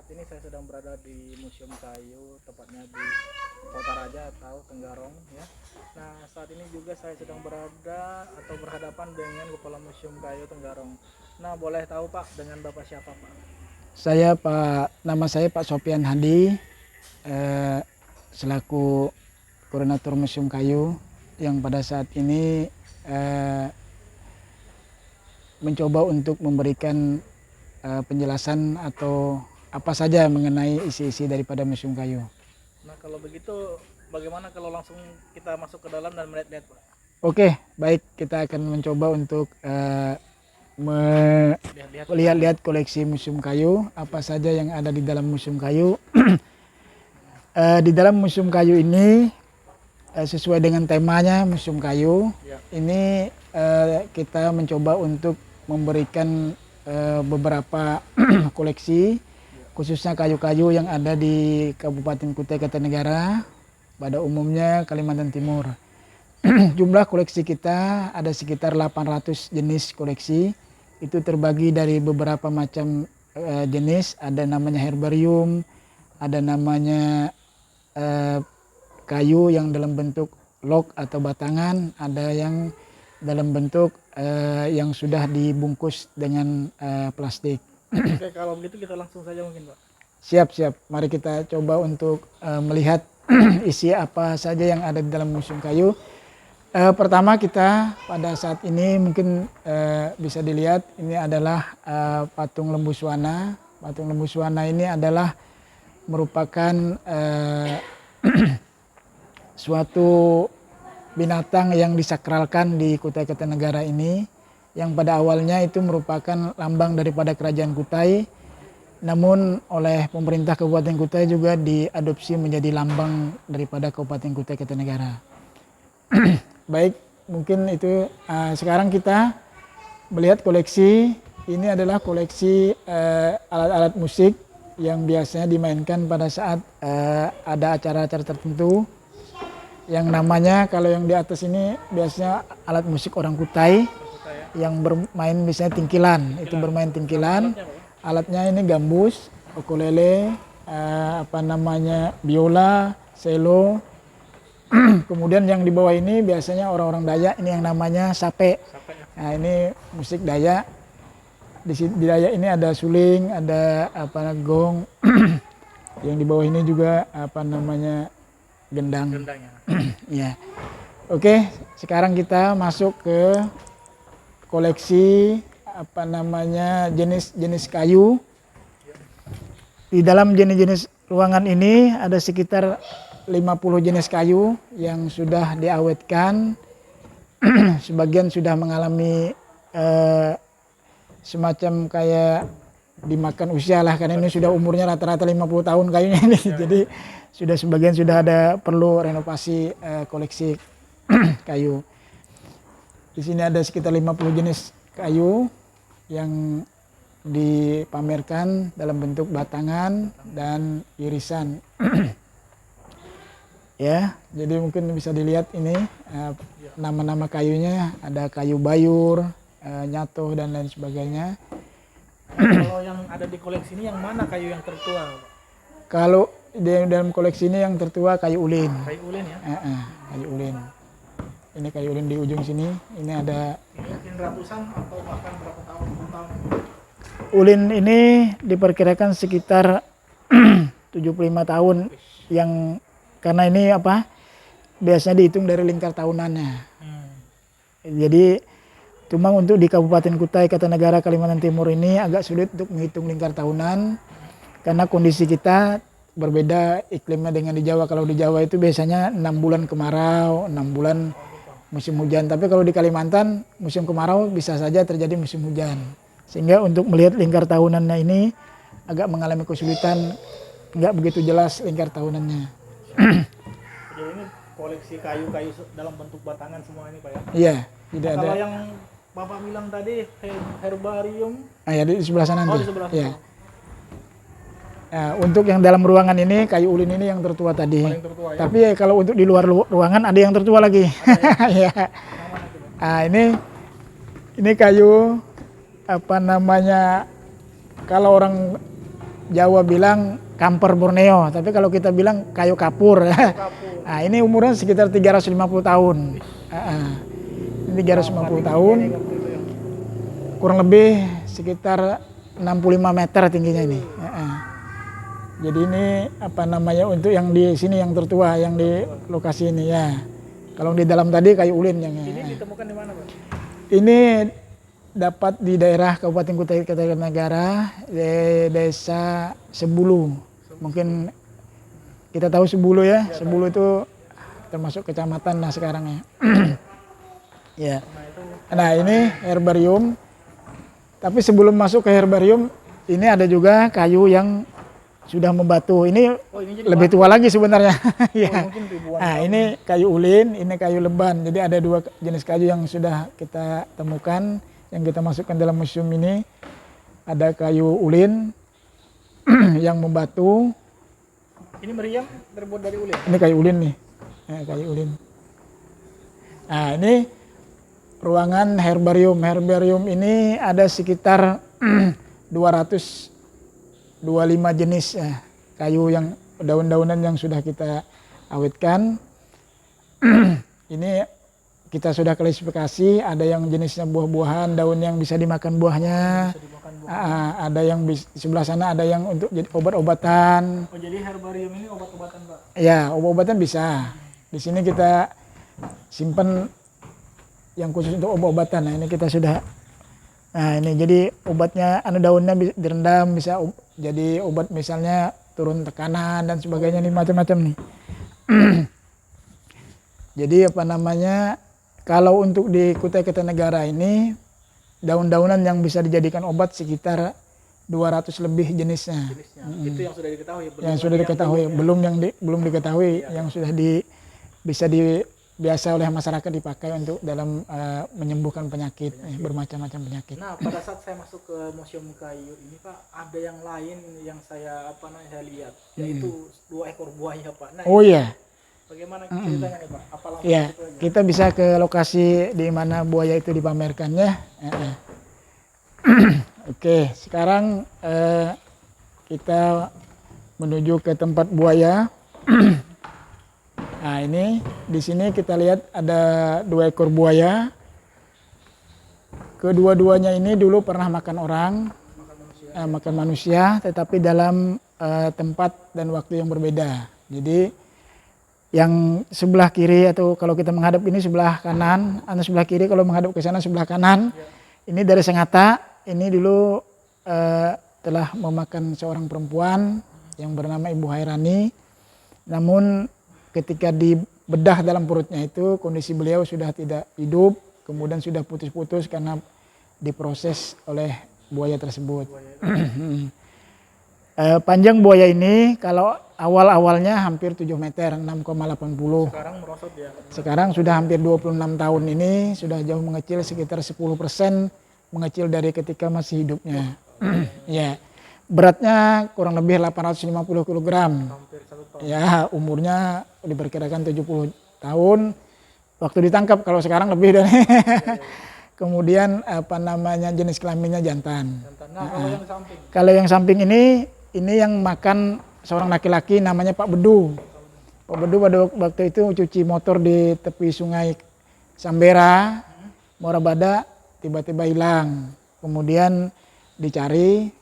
Saat ini saya sedang berada di Museum Kayu, tepatnya di Kota Raja atau Tenggarong ya. Nah, saat ini juga saya sedang berada atau berhadapan dengan Kepala Museum Kayu Tenggarong. Nah, boleh tahu Pak, dengan Bapak siapa Pak? Nama saya Pak Sopian Hadi, eh, selaku koordinator Museum Kayu yang pada saat ini eh, mencoba untuk memberikan penjelasan atau apa saja mengenai isi-isi daripada Museum Kayu. Nah, kalau begitu bagaimana kalau langsung kita masuk ke dalam dan melihat-lihat Pak? Oke, baik, kita akan mencoba untuk Lihat-lihat. melihat-lihat koleksi Museum Kayu, apa saja yang ada di dalam Museum Kayu. Di dalam Museum Kayu ini sesuai dengan temanya Museum Kayu, Ya. ini kita mencoba untuk memberikan beberapa koleksi, khususnya kayu-kayu yang ada di Kabupaten Kutai Kartanegara, pada umumnya Kalimantan Timur. Jumlah koleksi kita ada sekitar 800 jenis koleksi. Itu terbagi dari beberapa macam jenis, ada namanya herbarium, ada namanya kayu yang dalam bentuk log atau batangan, ada yang dalam bentuk yang sudah dibungkus dengan plastik. Oke, kalau begitu kita langsung saja mungkin Pak. Siap. Mari kita coba untuk melihat isi apa saja yang ada di dalam Museum Kayu. Pertama kita pada saat ini mungkin bisa dilihat ini adalah patung Lembu Suwana. Patung Lembu Suwana ini adalah merupakan suatu binatang yang disakralkan di Kutai Kartanegara ini, yang pada awalnya itu merupakan lambang daripada Kerajaan Kutai, namun oleh pemerintah Kabupaten Kutai juga diadopsi menjadi lambang daripada Kabupaten Kutai Kartanegara. Baik, mungkin itu sekarang kita melihat koleksi. Ini adalah koleksi alat-alat musik yang biasanya dimainkan pada saat ada acara-acara tertentu. Yang namanya, kalau yang di atas ini biasanya alat musik orang Kutai yang bermain misalnya tingkilan. Itu bermain tingkilan. Alatnya ini gambus, ukulele, biola, cello. Kemudian yang di bawah ini biasanya orang-orang Dayak, ini yang namanya sape. Nah, ini musik Dayak. Di Dayak ini ada suling, ada gong. Yang di bawah ini juga gendang. Gendangnya. Ya. Oke, sekarang kita masuk ke koleksi jenis-jenis kayu. Di dalam jenis-jenis ruangan ini ada sekitar 50 jenis kayu yang sudah diawetkan. Sebagian sudah mengalami semacam kayak dimakan usia lah, karena ini sudah umurnya rata-rata 50 tahun kayunya ini. Jadi sebagian sudah ada perlu renovasi koleksi kayu. Di sini ada sekitar 50 jenis kayu yang dipamerkan dalam bentuk batangan dan irisan. Ya, jadi mungkin bisa dilihat ini nama-nama kayunya, ada kayu bayur, nyatoh dan lain sebagainya. Kalau yang ada di koleksi ini yang mana kayu yang tertua Pak? Kalau dalam koleksi ini yang tertua kayu ulin. Kayu ulin ya? Kayu ulin. Ini kayu ulin di ujung sini. Ini ada. Ini mungkin ratusan atau bahkan berapa tahun? Ulin ini diperkirakan sekitar 75 tahun, yang karena ini biasanya dihitung dari lingkar tahunannya. Jadi cuma untuk di Kabupaten Kutai Kartanegara Kalimantan Timur ini agak sulit untuk menghitung lingkar tahunan, karena kondisi kita berbeda iklimnya dengan di Jawa. Kalau di Jawa itu biasanya 6 bulan kemarau, 6 bulan musim hujan. Tapi kalau di Kalimantan musim kemarau bisa saja terjadi musim hujan. Sehingga untuk melihat lingkar tahunannya ini agak mengalami kesulitan, nggak begitu jelas lingkar tahunannya. Jadi ini koleksi kayu-kayu dalam bentuk batangan semua ini Pak ya? Iya, tidak ada. Kalau yang Bapak bilang tadi herbarium. Ya di sebelah sana nanti. Di sebelah sana. Ya. Nah, untuk yang dalam ruangan ini kayu ulin ini yang tertua tadi. Paling tertua, ya? Tapi kalau untuk di luar ruangan ada yang tertua lagi. Ya. Nah, ini kayu kalau orang Jawa bilang kamper Borneo, tapi kalau kita bilang kayu kapur. Kapur. Nah, ini umurnya sekitar 350 tahun. Ini 350 tahun, Ini waktu itu ya. kurang lebih sekitar 65 meter tingginya ini. Jadi ini apa namanya untuk yang di sini yang tertua, yang di lokasi ini ya. Kalau di dalam tadi kayu ulin yang Ini ditemukan di mana, Pak? ini dapat di daerah Kabupaten Kutai Kartanegara, di desa Sebulu. Mungkin kita tahu Sebulu ya. Sebulu itu termasuk kecamatan lah sekarang ya. Ya. Nah ini herbarium. Tapi sebelum masuk ke herbarium, ini ada juga kayu yang sudah membatu. Ini jadi lebih tua lagi sebenarnya. Ya. mungkin ribuan Nah ini kayu ulin, ini kayu leban. Jadi ada dua jenis kayu yang sudah kita temukan, yang kita masukkan dalam museum ini. Ada kayu ulin yang membatu. Ini meriam terbuat dari ulin. Ini kayu ulin nih, kayu ulin. Nah ini ruangan herbarium. Herbarium ini ada sekitar 225 jenis kayu yang daun-daunan yang sudah kita awetkan. Ini kita sudah klasifikasi, ada yang jenisnya buah-buahan, daun yang bisa dimakan buahnya. Ada yang di sebelah sana ada yang untuk jadi obat-obatan. Oh, jadi herbarium ini obat-obatan, Pak? Ya, obat-obatan bisa. Di sini kita simpan yang khusus untuk obat-obatan. Nah, ini kita sudah. Nah, ini jadi obatnya, daunnya direndam, bisa jadi obat misalnya turun tekanan dan sebagainya, nih macam-macam nih. Jadi apa namanya, kalau untuk di Kutai Kartanegara ini daun-daunan yang bisa dijadikan obat sekitar 200 lebih jenisnya. Itu yang sudah diketahui. Yang sudah diketahui, belum diketahui yang sudah bisa biasa oleh masyarakat dipakai untuk dalam menyembuhkan penyakit, bermacam-macam penyakit. Nah, pada saat saya masuk ke Museum Kayu ini, Pak, ada yang lain yang saya lihat, yaitu 2 ekor buaya, Pak. Nah, Oh iya. bagaimana ceritanya nih, Pak? Apa langsung Ya, itu aja? kita bisa ke lokasi di mana buaya itu dipamerkannya. Oke, sekarang kita menuju ke tempat buaya. Nah, ini di sini kita lihat ada 2 ekor buaya. Kedua-duanya ini dulu pernah makan orang, makan manusia, tetapi dalam tempat dan waktu yang berbeda. Jadi yang sebelah kiri atau kalau kita menghadap ini sebelah kanan, atau sebelah kiri kalau menghadap ke sana sebelah kanan. Ini dari Sengatta. Ini dulu telah memakan seorang perempuan yang bernama Ibu Hairani. Namun ketika dibedah dalam perutnya itu kondisi beliau sudah tidak hidup, kemudian sudah putus-putus karena diproses oleh buaya tersebut. Panjang buaya ini kalau awal-awalnya hampir 7 meter, 6,80. Sekarang merosot ya. Sekarang sudah hampir 26 tahun ini, sudah jauh mengecil, sekitar 10% mengecil dari ketika masih hidupnya. Ya, beratnya kurang lebih 850 kg. Hampir 1 tahun. Ya, umurnya diperkirakan 70 tahun. Waktu ditangkap, kalau sekarang lebih dari. Kemudian apa namanya, jenis kelaminnya jantan. Nah, kalau yang samping. Kalau yang samping ini yang makan seorang laki-laki namanya Pak Bedu. Pak Bedu pada waktu itu cuci motor di tepi sungai Sambera, Morabada, tiba-tiba hilang. Kemudian dicari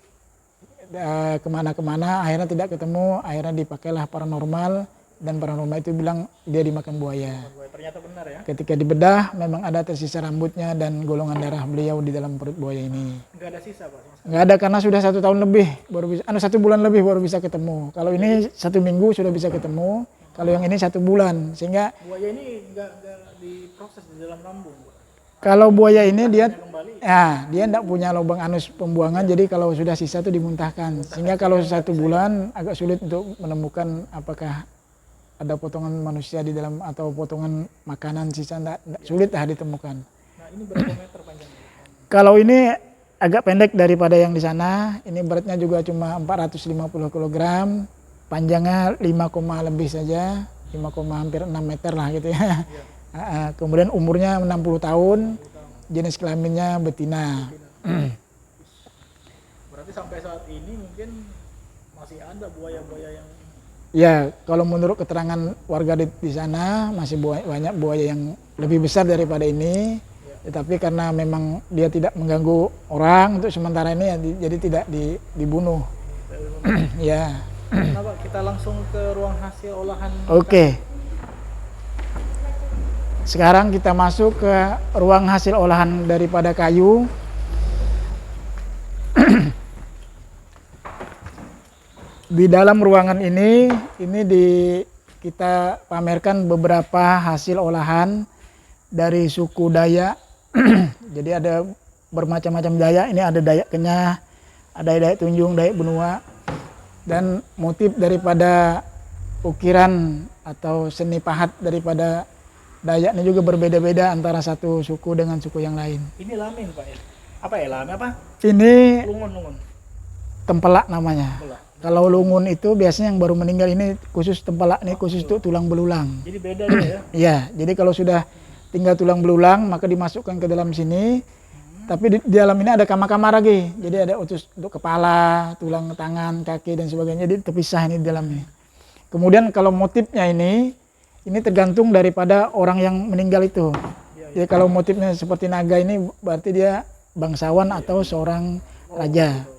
kemana-kemana, akhirnya tidak ketemu, akhirnya dipakailah paranormal, dan paranormal itu bilang dia dimakan buaya. Ternyata benar ya. Ketika dibedah memang ada tersisa rambutnya dan golongan darah beliau di dalam perut buaya ini. Nggak ada sisa, Pak? Nggak ada, karena sudah 1 tahun lebih baru bisa, 1 bulan lebih baru bisa ketemu. Kalau ini 1 minggu sudah bisa ketemu, kalau yang ini 1 bulan, sehingga Buaya ini nggak diproses di dalam lambung, Pak? kalau buaya ini dia Kembali. dia enggak punya lubang anus pembuangan, jadi kalau sudah sisa itu dimuntahkan. Sehingga kalau 1 bulan agak sulit untuk menemukan apakah ada potongan manusia di dalam atau potongan makanan sisa, enggak sulit ditemukan. Nah, ini berapa meter panjangnya? Kalau ini agak pendek daripada yang di sana. Ini beratnya juga cuma 450 kg, panjangnya 5, lebih saja, 5, hampir 6 meter lah gitu ya. Kemudian umurnya 60 tahun, jenis kelaminnya betina. Berarti sampai saat ini mungkin masih ada buaya-buaya yang Ya, kalau menurut keterangan warga di sana masih banyak buaya yang lebih besar daripada ini. Tetapi karena memang dia tidak mengganggu orang untuk sementara ini ya, jadi tidak dibunuh. Ya. Nah, Pak, kita langsung ke ruang hasil olahan. Oke. Sekarang kita masuk ke ruang hasil olahan daripada kayu. Di dalam ruangan ini kita pamerkan beberapa hasil olahan dari suku Dayak. Jadi ada bermacam-macam Dayak. Ini ada Dayak Kenyah, ada Dayak Tunjung, Dayak Benua. Dan motif daripada ukiran atau seni pahat daripada Dayak ini juga berbeda-beda antara satu suku dengan suku yang lain. Ini lamin, Pak ya. Apa ya lamin apa? Ini Lungun. tempelak namanya. Tempelak. Kalau lungun itu biasanya yang baru meninggal, ini khusus tempelak, ini khusus untuk tulang belulang. Jadi beda ya. Iya, jadi kalau sudah tinggal tulang belulang maka dimasukkan ke dalam sini. Tapi di dalam ini ada kamar-kamar lagi. Jadi ada untuk kepala, tulang tangan, kaki dan sebagainya. Jadi terpisah ini di dalamnya. Kemudian kalau motifnya ini tergantung daripada orang yang meninggal itu. Jadi kalau motifnya seperti naga ini berarti dia bangsawan atau seorang raja.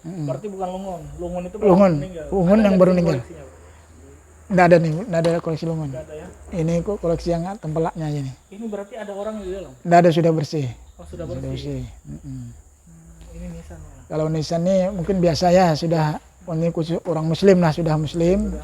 Berarti bukan lungun. Lungun itu Lungun. meninggal. Lungun yang baru meninggal. Koleksinya, Pak? Nggak ada nih, nggak ada koleksi lungun. Nggak ada ya. Ini kok koleksi yang tempelaknya aja nih. Ini berarti ada orang di dalam. Nggak ada, sudah bersih. Oh, sudah Sudah bersih. bersih. Ini nisan ya. Kalau nisan nih mungkin biasa ya, sudah ini khusus orang muslim lah, sudah muslim.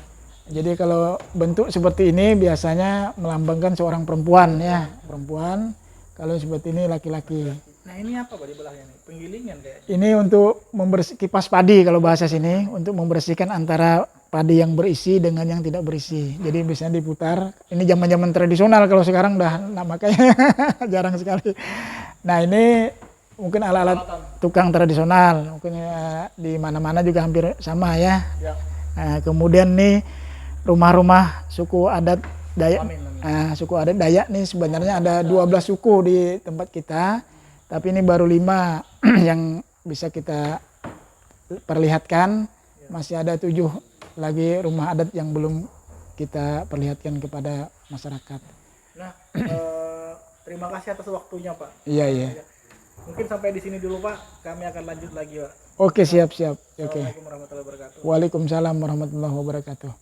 Jadi kalau bentuk seperti ini biasanya melambangkan seorang perempuan ya, perempuan. Kalau seperti ini laki-laki. Nah, ini apa, Pak, di belakangnya nih? Penggilingan kayaknya. Ini untuk membersih kipas padi kalau bahasa sini, untuk membersihkan antara padi yang berisi dengan yang tidak berisi. Jadi biasanya diputar. Ini zaman-zaman tradisional, kalau sekarang udah makanya jarang sekali. Nah, ini mungkin alat-alat tukang tradisional, mungkin di mana-mana juga hampir sama ya. Ya. Nah, kemudian nih rumah-rumah suku adat Dayak. Lamin. Suku adat Dayak nih sebenarnya ada 12 suku di tempat kita. Tapi ini baru 5 yang bisa kita perlihatkan. Masih ada 7 lagi rumah adat yang belum kita perlihatkan kepada masyarakat. Nah, terima kasih atas waktunya, Pak. Iya. Mungkin sampai di sini dulu, Pak. Kami akan lanjut lagi, Pak. Oke, siap. Oke. Assalamualaikum warahmatullahi wabarakatuh. Waalaikumsalam warahmatullahi wabarakatuh.